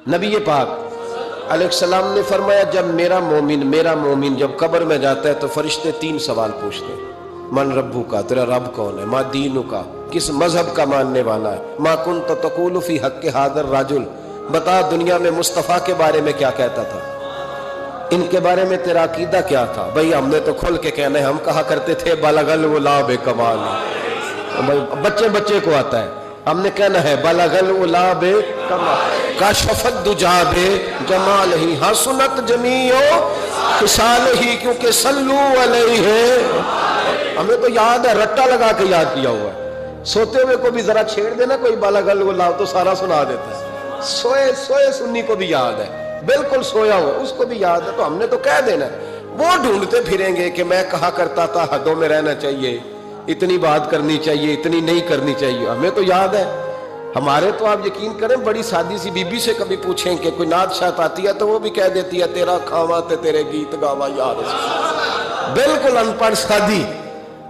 نبی پاک علیہ السلام نے فرمایا جب میرا مومن جب قبر میں جاتا ہے تو فرشتے 3 سوال پوچھتے ہیں۔ من ربو کا، تیرا رب کون ہے؟ ما دینو کا، کس مذہب کا ماننے والا ہے؟ ما کنت تقول فی حق ھذا الرجل، بتا دنیا میں مصطفیٰ کے بارے میں کیا کہتا تھا، ان کے بارے میں تیرا عقیدہ کیا تھا؟ بھئی ہم نے تو کھل کے کہنا ہے، ہم کہا کرتے تھے بلغ العلا بکمال، بچے کو آتا ہے، ہم نے کہنا ہے بلغ العلا بکمال، کشف الدجی بجمالہ، حسنت جمیع خصالہ، کیونکہ صلو علیہ، ہمیں تو یاد ہے، رٹا لگا کے یاد کیا ہوا ہے۔ سوتے ہوئے کو بھی ذرا چھیڑ دینا کوئی بلغ العلا تو سارا سنا دیتا ہے، سوئے سنی کو بھی یاد ہے، بالکل سویا ہوا اس کو بھی یاد ہے، تو ہم نے تو کہہ دینا ہے۔ وہ ڈھونڈتے پھریں گے کہ میں کہا کرتا تھا حدوں میں رہنا چاہیے، اتنی بات کرنی چاہیے، اتنی نہیں کرنی چاہیے، ہمیں تو یاد ہے۔ ہمارے تو آپ یقین کریں بڑی سادی سی بی بی سے کبھی پوچھیں کہ کوئی نعت شاعت آتی ہے تو وہ بھی کہہ دیتی ہے تیرا کھاواں تے تیرے گیت گاواں یا رسول اللہ، بالکل ان پڑھ سادی،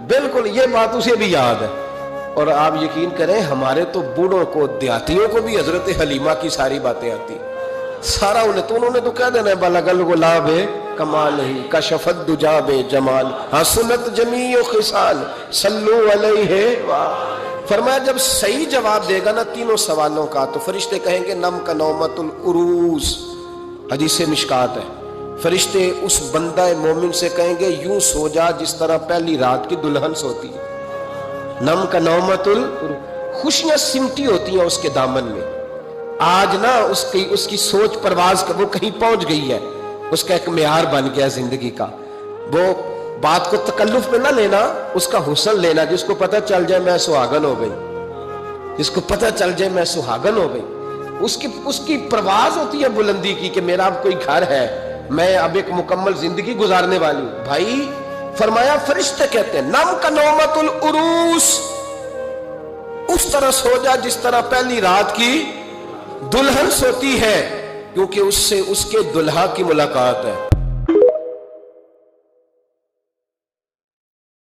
بالکل یہ بات اسے بھی یاد ہے۔ اور آپ یقین کریں ہمارے تو بوڑھوں کو، دیہاتیوں کو بھی حضرت حلیمہ کی ساری باتیں آتی ہیں، سارا انہوں نے تو کہہ دینا ہے بلغ العلا بکمالہ، کشف الدجی بجمال، حسنت جمیع خصال، صلو علیہ وآلہ۔ فرمایا جب صحیح جواب دے گا نا تینوں سوالوں کا تو فرشتے کہیں گے نم کا نومت العروس، حدیث مشکات ہے، فرشتے اس بندہ مومن سے کہیں گے یوں سو جا جس طرح پہلی رات کی دلہن سوتی ہے۔ نم کا نومت العروس، خوشیاں سمٹی ہوتی ہیں اس کے دامن میں۔ آج نا اس کی سوچ پرواز وہ کہیں پہنچ گئی ہے، اس کا ایک معیار بن گیا زندگی کا، وہ بات کو تکلف میں نہ لینا، اس کا حسن لینا، جس کو پتہ چل جائے میں سہاگن ہو گئی، جس کو پتہ چل جائے میں سہاگن ہو گئی، اس کی پرواز ہوتی ہے بلندی کی کہ میرا اب کوئی گھر ہے، میں اب ایک مکمل زندگی گزارنے والی ہوں۔ بھائی فرمایا فرشتے کہتے ہیں نم کا نومت العروس، اس طرح سو جا جس طرح پہلی رات کی دلہن سوتی ہے، کیونکہ اس سے اس کے دلہا کی ملاقات ہے۔